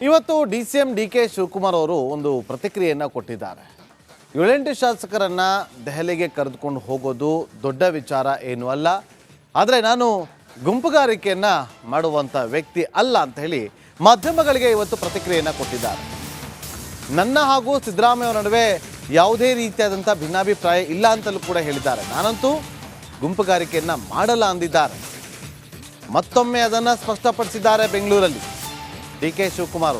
ಇವತ್ತು ಡಿ.ಸಿ.ಎಂ. ಡಿ.ಕೆ. ಶಿವಕುಮಾರ್ ಅವರು ಒಂದು ಪ್ರತಿಕ್ರಿಯೆಯನ್ನು ಕೊಟ್ಟಿದ್ದಾರೆ. 7 ಶಾಸಕರನ್ನು ದೆಹಲಿಗೆ ಕರೆದುಕೊಂಡು ಹೋಗೋದು ದೊಡ್ಡ ವಿಚಾರ ಏನೂ ಅಲ್ಲ, ಆದರೆ ನಾನು ಗುಂಪುಗಾರಿಕೆಯನ್ನು ಮಾಡುವಂಥ ವ್ಯಕ್ತಿ ಅಲ್ಲ ಅಂತ ಹೇಳಿ ಮಾಧ್ಯಮಗಳಿಗೆ ಇವತ್ತು ಪ್ರತಿಕ್ರಿಯೆಯನ್ನು ಕೊಟ್ಟಿದ್ದಾರೆ. ನನ್ನ ಹಾಗೂ ಸಿದ್ದರಾಮಯ್ಯ ನಡುವೆ ಯಾವುದೇ ರೀತಿಯಾದಂಥ ಭಿನ್ನಾಭಿಪ್ರಾಯ ಇಲ್ಲ ಅಂತಲೂ ಕೂಡ ಹೇಳಿದ್ದಾರೆ. ನಾನಂತೂ ಗುಂಪುಗಾರಿಕೆಯನ್ನು ಮಾಡಲ್ಲ ಅಂದಿದ್ದಾರೆ. ಮತ್ತೊಮ್ಮೆ ಅದನ್ನು ಸ್ಪಷ್ಟಪಡಿಸಿದ್ದಾರೆ ಬೆಂಗಳೂರಲ್ಲಿ ಡಿ.ಕೆ. ಶಿವಕುಮಾರ್.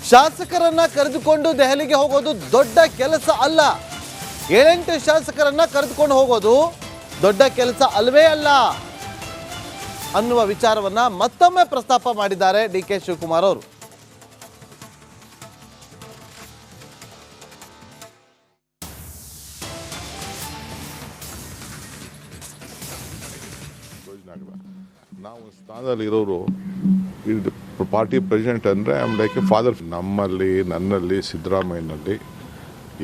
ಶಾಸಕರನ್ನ ಕರೆದುಕೊಂಡು ದೆಹಲಿಗೆ ಹೋಗೋದು ದೊಡ್ಡ ಕೆಲಸ ಅಲ್ಲ, 7 ಶಾಸಕರನ್ನ ಕರೆದುಕೊಂಡು ಹೋಗೋದು ದೊಡ್ಡ ಕೆಲಸ ಅಲ್ವೇ ಅಲ್ಲ ಅನ್ನುವ ವಿಚಾರವನ್ನ ಮತ್ತೊಮ್ಮೆ ಪ್ರಸ್ತಾಪ ಮಾಡಿದ್ದಾರೆ ಡಿ.ಕೆ. ಶಿವಕುಮಾರ್ ಅವರು. ನಾವು ಸ್ಥಾನದಲ್ಲಿ ಇರೋರು ಪಾರ್ಟಿ ಪ್ರೆಸಿಡೆಂಟ್ ಅಂದರೆ I am like A father. ನನ್ನಲ್ಲಿ ಸಿದ್ದರಾಮಯ್ಯನಲ್ಲಿ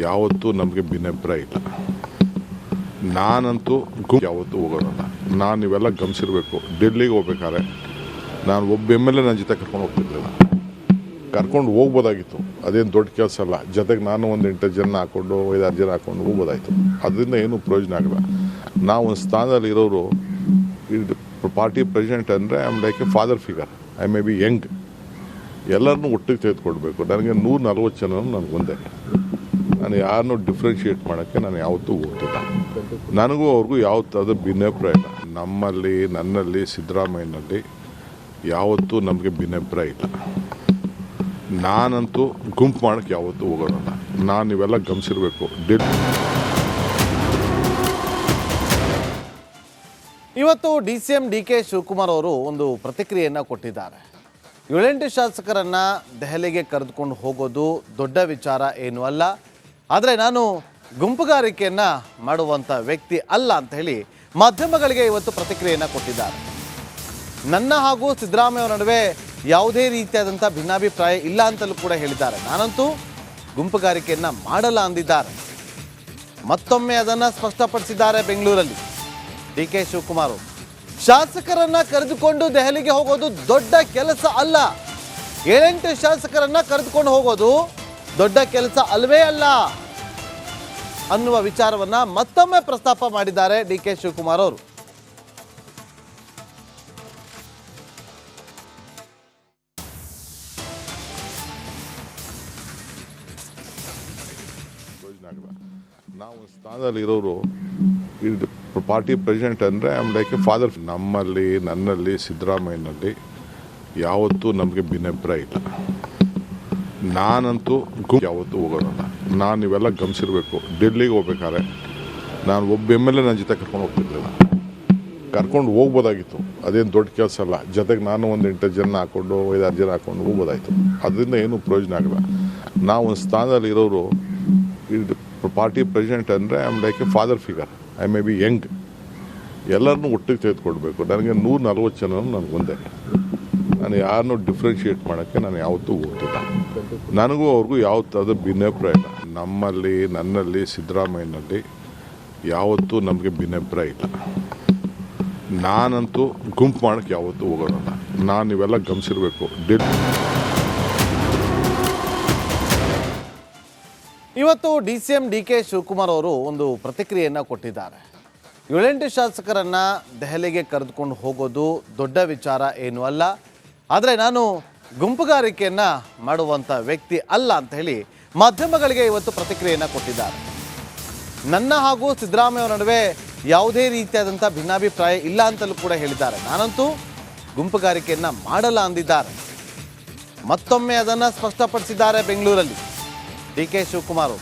ಯಾವತ್ತೂ ನಮಗೆ ಭಿನ್ನಾಭಿಪ್ರಾಯ ಇಲ್ಲ. ನಾನಂತೂ ಯಾವತ್ತೂ ಹೋಗೋಣ. ನಾನು ಇವೆಲ್ಲ ಗಮನಿಸಿರ್ಬೇಕು. ಡೆಲ್ಲಿಗೆ ಹೋಗ್ಬೇಕಾದ್ರೆ ನಾನು ಒಬ್ಬ MLA ನನ್ನ ಜೊತೆ ಕರ್ಕೊಂಡು ಹೋಗ್ತಿರ್ಲಿಲ್ಲ. ಕರ್ಕೊಂಡು ಹೋಗ್ಬೋದಾಗಿತ್ತು, ಅದೇನು ದೊಡ್ಡ ಕೆಲಸ ಅಲ್ಲ. ಜೊತೆಗೆ ನಾನು ಒಂದು 8 ಜನ ಹಾಕ್ಕೊಂಡು 5-6 ಜನ ಹಾಕ್ಕೊಂಡು ಹೋಗ್ಬೋದಾಯಿತು. ಅದರಿಂದ ಏನೂ ಪ್ರಯೋಜನ ಆಗಲ್ಲ. ನಾವು ಒಂದು ಸ್ಥಾನದಲ್ಲಿ ಇರೋರು ಪಾರ್ಟಿ ಪ್ರೆಸಿಡೆಂಟ್ ಅಂದರೆ I am like A father figure. I may be Young. ಎಲ್ಲರನ್ನೂ ಒಟ್ಟಿಗೆ ತೆಗೆದುಕೊಳ್ಬೇಕು. ನನಗೆ 140 ಜನ ನನಗೊಂದೇ. ನಾನು ಯಾರನ್ನೂ ಡಿಫ್ರೆನ್ಷಿಯೇಟ್ ಮಾಡೋಕ್ಕೆ ನಾನು ಯಾವತ್ತೂ ಹೋಗ್ತಿಲ್ಲ. ನನಗೂ ಅವ್ರಿಗೂ ಯಾವತ್ತಾದ್ರೂ ಭಿನ್ನಾಭಿಪ್ರಾಯ ಇಲ್ಲ. ನನ್ನಲ್ಲಿ ಸಿದ್ದರಾಮಯ್ಯನಲ್ಲಿ ಯಾವತ್ತೂ ನಮಗೆ ಭಿನ್ನಾಭಿಪ್ರಾಯ ಇಲ್ಲ. ನಾನಂತೂ ಗುಂಪು ಮಾಡೋಕ್ಕೆ ಯಾವತ್ತೂ ಹೋಗೋಣ. ನಾನು ಇವೆಲ್ಲ ಗಮನಿಸಿರ್ಬೇಕು. ಇವತ್ತು ಡಿ.ಸಿ.ಎಂ. ಡಿ.ಕೆ. ಶಿವಕುಮಾರ್ ಅವರು ಒಂದು ಪ್ರತಿಕ್ರಿಯೆಯನ್ನು ಕೊಟ್ಟಿದ್ದಾರೆ. 7 ಶಾಸಕರನ್ನು ದೆಹಲಿಗೆ ಕರೆದುಕೊಂಡು ಹೋಗೋದು ದೊಡ್ಡ ವಿಚಾರ ಏನೂ ಅಲ್ಲ, ಆದರೆ ನಾನು ಗುಂಪುಗಾರಿಕೆಯನ್ನು ಮಾಡುವಂಥ ವ್ಯಕ್ತಿ ಅಲ್ಲ ಅಂತ ಹೇಳಿ ಮಾಧ್ಯಮಗಳಿಗೆ ಇವತ್ತು ಪ್ರತಿಕ್ರಿಯೆಯನ್ನು ಕೊಟ್ಟಿದ್ದಾರೆ. ನನ್ನ ಹಾಗೂ ಸಿದ್ದರಾಮಯ್ಯ ನಡುವೆ ಯಾವುದೇ ರೀತಿಯಾದಂಥ ಭಿನ್ನಾಭಿಪ್ರಾಯ ಇಲ್ಲ ಅಂತಲೂ ಕೂಡ ಹೇಳಿದ್ದಾರೆ. ನಾನಂತೂ ಗುಂಪುಗಾರಿಕೆಯನ್ನು ಮಾಡಲ್ಲ ಅಂದಿದ್ದಾರೆ. ಮತ್ತೊಮ್ಮೆ ಅದನ್ನು ಸ್ಪಷ್ಟಪಡಿಸಿದ್ದಾರೆ ಬೆಂಗಳೂರಲ್ಲಿ ಡಿ.ಕೆ. ಶಿವಕುಮಾರ್. ಶಾಸಕರನ್ನ ಕರೆದುಕೊಂಡು ದೆಹಲಿಗೆ ಹೋಗೋದು ದೊಡ್ಡ ಕೆಲಸ ಅಲ್ಲ, 7 ಶಾಸಕರನ್ನ ಕರೆದುಕೊಂಡು ಹೋಗೋದು ದೊಡ್ಡ ಕೆಲಸ ಅಲ್ವೇ ಅಲ್ಲ ಅನ್ನುವ ವಿಚಾರವನ್ನ ಮತ್ತೊಮ್ಮೆ ಪ್ರಸ್ತಾಪ ಮಾಡಿದ್ದಾರೆ ಡಿ.ಕೆ. ಶಿವಕುಮಾರ್ ಅವರು. ನಾವು ಸ್ಥಾನದಲ್ಲಿ ಇರೋರು ಪಾರ್ಟಿ ಪ್ರೆಸಿಡೆಂಟ್ ಅಂದರೆ I am like A father. ನನ್ನಲ್ಲಿ ಸಿದ್ದರಾಮಯ್ಯನಲ್ಲಿ ಯಾವತ್ತೂ ನಮಗೆ ಭಿನ್ನಾಭಿಪ್ರಾಯ ಇಲ್ಲ. ನಾನಂತೂ ಯಾವತ್ತೂ ಹೋಗೋಣ. ನಾನು ಇವೆಲ್ಲ ಗಮನಿಸಿರ್ಬೇಕು. ಡೆಲ್ಲಿಗೆ ಹೋಗ್ಬೇಕಾದ್ರೆ ನಾನು ಒಬ್ಬ MLA ನನ್ನ ಜೊತೆ ಕರ್ಕೊಂಡು ಹೋಗ್ತಿರ್ಲಿಲ್ಲ. ಕರ್ಕೊಂಡು ಹೋಗ್ಬೋದಾಗಿತ್ತು, ಅದೇನು ದೊಡ್ಡ ಕೆಲಸ ಅಲ್ಲ. ಜೊತೆಗೆ ನಾನು ಒಂದು 8 ಜನ ಹಾಕ್ಕೊಂಡು 5-6 ಜನ ಹಾಕ್ಕೊಂಡು ಹೋಗ್ಬೋದಾಯಿತು. ಅದರಿಂದ ಏನೂ ಪ್ರಯೋಜನ ಆಗಲ್ಲ. ನಾವು ಒಂದು ಸ್ಥಾನದಲ್ಲಿ ಇರೋರು ಪಾರ್ಟಿ ಪ್ರೆಸಿಡೆಂಟ್ ಅಂದರೆ I am like A father figure. I may be Young. ಎಲ್ಲರನ್ನೂ ಒಟ್ಟಿಗೆ ತೆಗೆದುಕೊಳ್ಬೇಕು. ನನಗೆ 140 ಜನ ನನಗೊಂದೇ. ನಾನು ಯಾರನ್ನೂ ಡಿಫ್ರೆನ್ಷಿಯೇಟ್ ಮಾಡೋಕ್ಕೆ ನಾನು ಯಾವತ್ತೂ ಹೋಗ್ತಿಲ್ಲ. ನನಗೂ ಅವ್ರಿಗೂ ಯಾವತ್ತಾದ್ರೂ ಭಿನ್ನಾಭಿಪ್ರಾಯ ಇಲ್ಲ. ನನ್ನಲ್ಲಿ ಸಿದ್ದರಾಮಯ್ಯನಲ್ಲಿ ಯಾವತ್ತೂ ನಮಗೆ ಭಿನ್ನಾಭಿಪ್ರಾಯ ಇಲ್ಲ. ನಾನಂತೂ ಗುಂಪು ಮಾಡೋಕ್ಕೆ ಯಾವತ್ತೂ ಹೋಗೋಣ. ನಾನು ಇವೆಲ್ಲ ಗಮನಿಸಿರ್ಬೇಕು. ಇವತ್ತು ಡಿ.ಸಿ.ಎಂ. ಡಿ.ಕೆ. ಶಿವಕುಮಾರ್ ಅವರು ಒಂದು ಪ್ರತಿಕ್ರಿಯೆಯನ್ನು ಕೊಟ್ಟಿದ್ದಾರೆ. 7 ಶಾಸಕರನ್ನು ದೆಹಲಿಗೆ ಕರೆದುಕೊಂಡು ಹೋಗೋದು ದೊಡ್ಡ ವಿಚಾರ ಏನೂ ಅಲ್ಲ, ಆದರೆ ನಾನು ಗುಂಪುಗಾರಿಕೆಯನ್ನು ಮಾಡುವಂಥ ವ್ಯಕ್ತಿ ಅಲ್ಲ ಅಂತ ಹೇಳಿ ಮಾಧ್ಯಮಗಳಿಗೆ ಇವತ್ತು ಪ್ರತಿಕ್ರಿಯೆಯನ್ನು ಕೊಟ್ಟಿದ್ದಾರೆ. ನನ್ನ ಹಾಗೂ ಸಿದ್ದರಾಮಯ್ಯ ನಡುವೆ ಯಾವುದೇ ರೀತಿಯಾದಂಥ ಭಿನ್ನಾಭಿಪ್ರಾಯ ಇಲ್ಲ ಅಂತಲೂ ಕೂಡ ಹೇಳಿದ್ದಾರೆ. ನಾನಂತೂ ಗುಂಪುಗಾರಿಕೆಯನ್ನು ಮಾಡಲ್ಲ ಅಂದಿದ್ದಾರೆ. ಮತ್ತೊಮ್ಮೆ ಅದನ್ನು ಸ್ಪಷ್ಟಪಡಿಸಿದ್ದಾರೆ ಬೆಂಗಳೂರಲ್ಲಿ ಡಿ.ಕೆ. ಶಿವಕುಮಾರ್.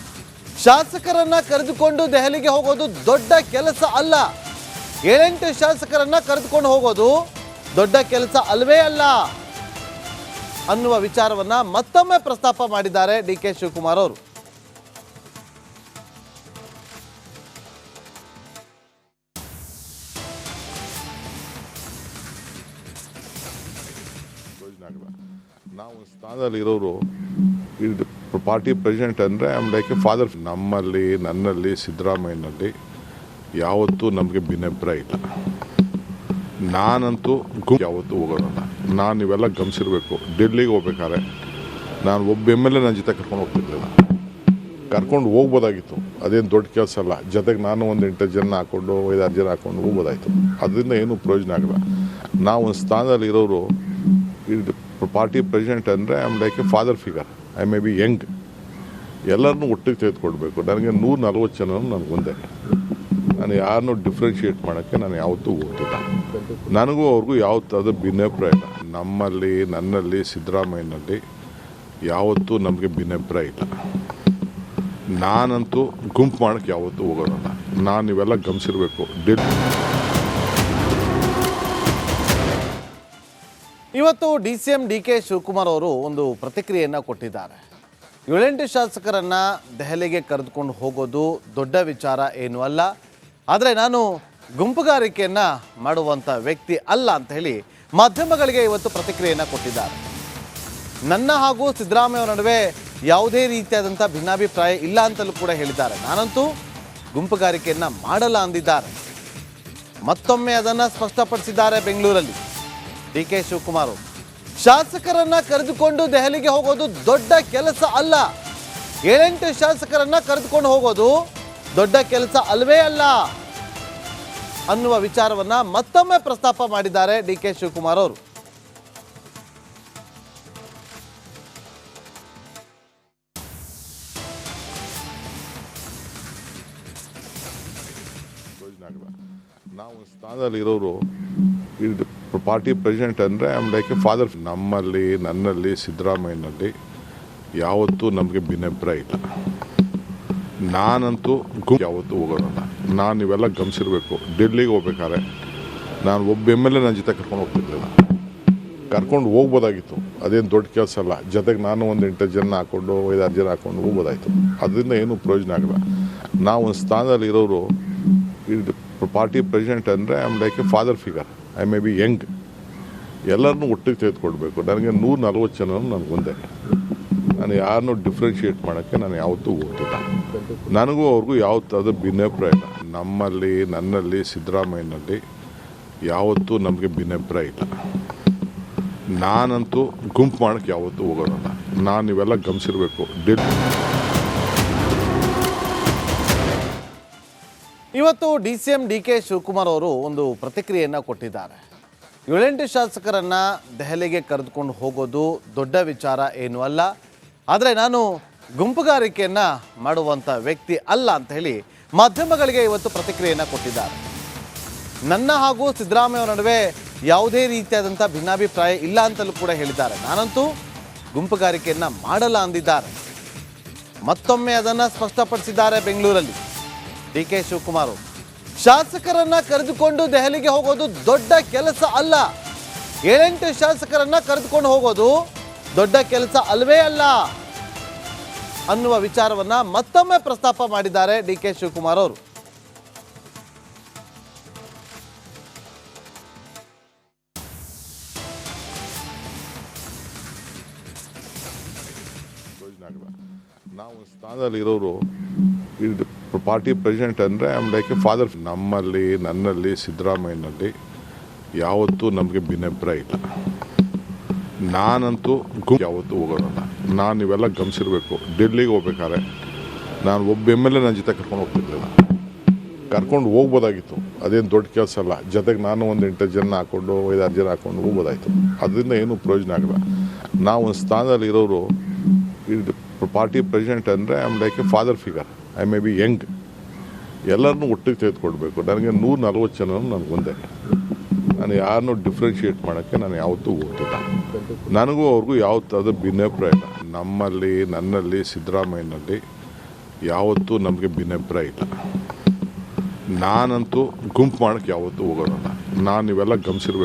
ಶಾಸಕರನ್ನ ಕರೆದುಕೊಂಡು ದೆಹಲಿಗೆ ಹೋಗೋದು ದೊಡ್ಡ ಕೆಲಸ ಅಲ್ಲ, 7 ಶಾಸಕರನ್ನ ಕರೆದುಕೊಂಡು ಹೋಗೋದು ದೊಡ್ಡ ಕೆಲಸ ಅಲ್ವೇ ಅಲ್ಲ ಅನ್ನುವ ವಿಚಾರವನ್ನ ಮತ್ತೊಮ್ಮೆ ಪ್ರಸ್ತಾಪ ಮಾಡಿದ್ದಾರೆ ಡಿ.ಕೆ. ಶಿವಕುಮಾರ್ ಅವರು. ನಾವು ಸ್ಥಾನದಲ್ಲಿ ಇರೋರು ಪಾರ್ಟಿ ಪ್ರೆಸಿಡೆಂಟ್ ಅಂದರೆ I am like A father. ನನ್ನಲ್ಲಿ ಸಿದ್ದರಾಮಯ್ಯನಲ್ಲಿ ಯಾವತ್ತೂ ನಮಗೆ ಭಿನ್ನಾಭಿಪ್ರಾಯ ಇಲ್ಲ. ನಾನಂತೂ ಯಾವತ್ತೂ ಹೋಗೋಣ. ನಾನು ಇವೆಲ್ಲ ಗಮನಿಸಿರ್ಬೇಕು. ಡೆಲ್ಲಿಗೆ ಹೋಗ್ಬೇಕಾದ್ರೆ ನಾನು ಒಬ್ಬ ಎಮ್ ಎಲ್ ಎ ನನ್ನ ಜೊತೆ ಕರ್ಕೊಂಡು ಹೋಗ್ತಿರ್ಲಿಲ್ಲ. ಕರ್ಕೊಂಡು ಹೋಗ್ಬೋದಾಗಿತ್ತು, ಅದೇನು ದೊಡ್ಡ ಕೆಲಸ ಅಲ್ಲ. ಜೊತೆಗೆ ನಾನು ಒಂದು 8 ಜನ ಹಾಕ್ಕೊಂಡು 5-6 ಜನ ಹಾಕ್ಕೊಂಡು ಹೋಗ್ಬೋದಾಯಿತು. ಅದರಿಂದ ಏನೂ ಪ್ರಯೋಜನ ಆಗಲ್ಲ. ನಾವು ಒಂದು ಸ್ಥಾನದಲ್ಲಿ ಇರೋರು, ಪಾರ್ಟಿ ಪ್ರೆಸಿಡೆಂಟ್ ಅಂದರೆ I am like A father figure. I may be Young. ಎಲ್ಲರನ್ನೂ ಒಟ್ಟಿಗೆ ತೆಗೆದುಕೊಳ್ಬೇಕು. ನನಗೆ 140 ಜನ ನನಗೊಂದೇ. ನಾನು ಯಾರನ್ನೂ ಡಿಫ್ರೆನ್ಷಿಯೇಟ್ ಮಾಡೋಕ್ಕೆ ನಾನು ಯಾವತ್ತೂ ಹೋಗ್ತಿಲ್ಲ. ನನಗೂ ಅವ್ರಿಗೂ ಯಾವತ್ತಾದ್ರೂ ಭಿನ್ನಾಭಿಪ್ರಾಯ ಇಲ್ಲ. ನನ್ನಲ್ಲಿ ಸಿದ್ದರಾಮಯ್ಯನಲ್ಲಿ ಯಾವತ್ತೂ ನಮಗೆ ಭಿನ್ನಾಭಿಪ್ರಾಯ ಇಲ್ಲ. ನಾನಂತೂ ಗುಂಪು ಮಾಡೋಕ್ಕೆ ಯಾವತ್ತೂ ಹೋಗೋಣ. ನೀವೆಲ್ಲ ಗಮನಿಸಿರ್ಬೇಕು. ಇವತ್ತು DCM DK ಶಿವಕುಮಾರ್ ಅವರು ಒಂದು ಪ್ರತಿಕ್ರಿಯೆಯನ್ನು ಕೊಟ್ಟಿದ್ದಾರೆ. 7-8 ಶಾಸಕರನ್ನು ದೆಹಲಿಗೆ ಕರೆದುಕೊಂಡು ಹೋಗೋದು ದೊಡ್ಡ ವಿಚಾರ ಏನೂ ಅಲ್ಲ, ಆದರೆ ನಾನು ಗುಂಪುಗಾರಿಕೆಯನ್ನು ಮಾಡುವಂಥ ವ್ಯಕ್ತಿ ಅಲ್ಲ ಅಂತ ಹೇಳಿ ಮಾಧ್ಯಮಗಳಿಗೆ ಇವತ್ತು ಪ್ರತಿಕ್ರಿಯೆಯನ್ನು ಕೊಟ್ಟಿದ್ದಾರೆ. ನನ್ನ ಹಾಗೂ ಸಿದ್ದರಾಮಯ್ಯ ನಡುವೆ ಯಾವುದೇ ರೀತಿಯಾದಂಥ ಭಿನ್ನಾಭಿಪ್ರಾಯ ಇಲ್ಲ ಅಂತಲೂ ಕೂಡ ಹೇಳಿದ್ದಾರೆ. ನಾನಂತೂ ಗುಂಪುಗಾರಿಕೆಯನ್ನು ಮಾಡಲ್ಲ ಅಂದಿದ್ದಾರೆ. ಮತ್ತೊಮ್ಮೆ ಅದನ್ನು ಸ್ಪಷ್ಟಪಡಿಸಿದ್ದಾರೆ ಬೆಂಗಳೂರಲ್ಲಿ DK ಶಿವಕುಮಾರ್. ಶಾಸಕರನ್ನ ಕರೆದುಕೊಂಡು ದೆಹಲಿಗೆ ಹೋಗೋದು ದೊಡ್ಡ ಕೆಲಸ ಅಲ್ಲ. 7-8 ಶಾಸಕರನ್ನ ಕರೆದುಕೊಂಡು ಹೋಗೋದು ದೊಡ್ಡ ಕೆಲಸ ಅಲ್ವೇ ಅಲ್ಲ ಅನ್ನುವ ವಿಚಾರವನ್ನ ಮತ್ತೊಮ್ಮೆ ಪ್ರಸ್ತಾಪ ಮಾಡಿದ್ದಾರೆ DK ಶಿವಕುಮಾರ್ ಅವರು. ನಾವು ಸ್ಥಾನದಲ್ಲಿ ಇರೋರು, ಪಾರ್ಟಿ ಪ್ರೆಸಿಡೆಂಟ್ ಅಂದರೆ I am like A father. ನನ್ನಲ್ಲಿ ಸಿದ್ದರಾಮಯ್ಯನಲ್ಲಿ ಯಾವತ್ತೂ ನಮಗೆ ಭಿನ್ನಾಭಿಪ್ರಾಯ ಇಲ್ಲ. ನಾನಂತೂ ಯಾವತ್ತೂ ಹೋಗೋಣ. ನೀವೆಲ್ಲ ಗಮನಿಸಿರ್ಬೇಕು. ಡೆಲ್ಲಿಗೆ ಹೋಗ್ಬೇಕಾದ್ರೆ ನಾನು ಒಬ್ಬ ಎಮ್ ಎಲ್ ಎ ನನ್ನ ಜೊತೆ ಕರ್ಕೊಂಡು ಹೋಗ್ತಿರ್ಲಿಲ್ಲ. ಕರ್ಕೊಂಡು ಹೋಗ್ಬೋದಾಗಿತ್ತು, ಅದೇನು ದೊಡ್ಡ ಕೆಲಸ ಅಲ್ಲ. ಜೊತೆಗೆ ನಾನು ಒಂದು 8 ಜನ ಹಾಕ್ಕೊಂಡು 5-6 ಜನ ಹಾಕ್ಕೊಂಡು ಹೋಗ್ಬೋದಾಯಿತು. ಅದರಿಂದ ಏನೂ ಪ್ರಯೋಜನ ಆಗಲ್ಲ. ನಾವು ಒಂದು ಸ್ಥಾನದಲ್ಲಿ ಇರೋರು, ಪಾರ್ಟಿ ಪ್ರೆಸಿಡೆಂಟ್ ಅಂದರೆ I am like A father figure. I may be Young. ಎಲ್ಲರನ್ನೂ ಒಟ್ಟಿಗೆ ತೆಗೆದುಕೊಳ್ಬೇಕು. ನನಗೆ 140 ಜನ ನನಗೊಂದೇ. ನಾನು ಯಾರನ್ನೂ ಡಿಫ್ರೆನ್ಷಿಯೇಟ್ ಮಾಡೋಕ್ಕೆ ನಾನು ಯಾವತ್ತೂ ಹೋಗ್ತಿಲ್ಲ. ನನಗೂ ಅವ್ರಿಗೂ ಯಾವತ್ತಾದ್ರೂ ಭಿನ್ನಾಭಿಪ್ರಾಯ ಇಲ್ಲ. ನನ್ನಲ್ಲಿ ಸಿದ್ದರಾಮಯ್ಯನಲ್ಲಿ ಯಾವತ್ತೂ ನಮಗೆ ಭಿನ್ನಾಭಿಪ್ರಾಯ ಇಲ್ಲ. ನಾನಂತೂ ಗುಂಪು ಮಾಡೋಕ್ಕೆ ಯಾವತ್ತೂ ಹೋಗೋಣ. ನೀವೆಲ್ಲ ಗಮನಿಸಿರ್ಬೇಕು. ಇವತ್ತು DCM DK ಶಿವಕುಮಾರ್ ಅವರು ಒಂದು ಪ್ರತಿಕ್ರಿಯೆಯನ್ನು ಕೊಟ್ಟಿದ್ದಾರೆ. 7-8 ಶಾಸಕರನ್ನು ದೆಹಲಿಗೆ ಕರೆದುಕೊಂಡು ಹೋಗೋದು ದೊಡ್ಡ ವಿಚಾರ ಏನೂ ಅಲ್ಲ, ಆದರೆ ನಾನು ಗುಂಪುಗಾರಿಕೆಯನ್ನು ಮಾಡುವಂಥ ವ್ಯಕ್ತಿ ಅಲ್ಲ ಅಂತ ಹೇಳಿ ಮಾಧ್ಯಮಗಳಿಗೆ ಇವತ್ತು ಪ್ರತಿಕ್ರಿಯೆಯನ್ನು ಕೊಟ್ಟಿದ್ದಾರೆ. ನನ್ನ ಹಾಗೂ ಸಿದ್ದರಾಮಯ್ಯ ನಡುವೆ ಯಾವುದೇ ರೀತಿಯಾದಂಥ ಭಿನ್ನಾಭಿಪ್ರಾಯ ಇಲ್ಲ ಅಂತಲೂ ಕೂಡ ಹೇಳಿದ್ದಾರೆ. ನಾನಂತೂ ಗುಂಪುಗಾರಿಕೆಯನ್ನು ಮಾಡಲ್ಲ ಅಂದಿದ್ದಾರೆ. ಮತ್ತೊಮ್ಮೆ ಅದನ್ನು ಸ್ಪಷ್ಟಪಡಿಸಿದ್ದಾರೆ ಬೆಂಗಳೂರಲ್ಲಿ DK ಶಿವಕುಮಾರ್. ಶಾಸಕರನ್ನ ಕರೆದುಕೊಂಡು ದೆಹಲಿಗೆ ಹೋಗೋದು ದೊಡ್ಡ ಕೆಲಸ ಅಲ್ಲ. 7-8 ಶಾಸಕರನ್ನ ಕರೆದುಕೊಂಡು ಹೋಗೋದು ದೊಡ್ಡ ಕೆಲಸ ಅಲ್ವೇ ಅಲ್ಲ ಅನ್ನುವ ವಿಚಾರವನ್ನ ಮತ್ತೊಮ್ಮೆ ಪ್ರಸ್ತಾಪ ಮಾಡಿದ್ದಾರೆ DK ಶಿವಕುಮಾರ್ ಅವರು. ನಾವು ಸ್ಥಾನದಲ್ಲಿ ಇರೋರು, ಪಾರ್ಟಿ ಪ್ರೆಸಿಡೆಂಟ್ ಅಂದರೆ I am like A father. ನನ್ನಲ್ಲಿ ಸಿದ್ದರಾಮಯ್ಯನಲ್ಲಿ ಯಾವತ್ತೂ ನಮಗೆ ಭಿನ್ನಾಭಿಪ್ರಾಯ ಇಲ್ಲ. ನಾನಂತೂ ಯಾವತ್ತೂ ಹೋಗೋಣ. ನೀವೆಲ್ಲ ಗಮನಿಸಿರ್ಬೇಕು. ಡೆಲ್ಲಿಗೆ ಹೋಗ್ಬೇಕಾದ್ರೆ ನಾನು ಒಬ್ಬ ಎಮ್ ಎಲ್ ಎ ನನ್ನ ಜೊತೆ ಕರ್ಕೊಂಡು ಹೋಗ್ತಿರ್ಲಿಲ್ಲ. ಕರ್ಕೊಂಡು ಹೋಗ್ಬೋದಾಗಿತ್ತು, ಅದೇನು ದೊಡ್ಡ ಕೆಲಸ ಅಲ್ಲ. ಜೊತೆಗೆ ನಾನು ಒಂದು 8 ಜನ ಹಾಕ್ಕೊಂಡು 5-6 ಜನ ಹಾಕ್ಕೊಂಡು ಹೋಗ್ಬೋದಾಯಿತು. ಅದರಿಂದ ಏನೂ ಪ್ರಯೋಜನ ಆಗಲ್ಲ. ನಾವು ಒಂದು ಸ್ಥಾನದಲ್ಲಿ ಇರೋರು, ಪಾರ್ಟಿ ಪ್ರೆಸಿಡೆಂಟ್ ಅಂದರೆ I am like A father figure. I may be Young. ಎಲ್ಲರನ್ನೂ ಒಟ್ಟಿಗೆ ತೆಗೆದುಕೊಳ್ಬೇಕು. ನನಗೆ 140 ಜನ ನನಗೊಂದೇ. ನಾನು ಯಾರನ್ನೂ ಡಿಫ್ರೆನ್ಷಿಯೇಟ್ ಮಾಡೋಕ್ಕೆ ನಾನು ಯಾವತ್ತೂ ಹೋಗ್ತಿಲ್ಲ. ನನಗೂ ಅವ್ರಿಗೂ ಯಾವತ್ತಾದ್ರೂ ಭಿನ್ನಾಭಿಪ್ರಾಯ ಇಲ್ಲ. ನನ್ನಲ್ಲಿ ಸಿದ್ದರಾಮಯ್ಯನಲ್ಲಿ ಯಾವತ್ತೂ ನಮಗೆ ಭಿನ್ನಾಭಿಪ್ರಾಯ ಇಲ್ಲ. ನಾನಂತೂ ಗುಂಪು ಮಾಡೋಕ್ಕೆ ಯಾವತ್ತೂ ಹೋಗೋಣ. ನೀವೆಲ್ಲ ಗಮನಿಸಿರ್ಬೇಕು.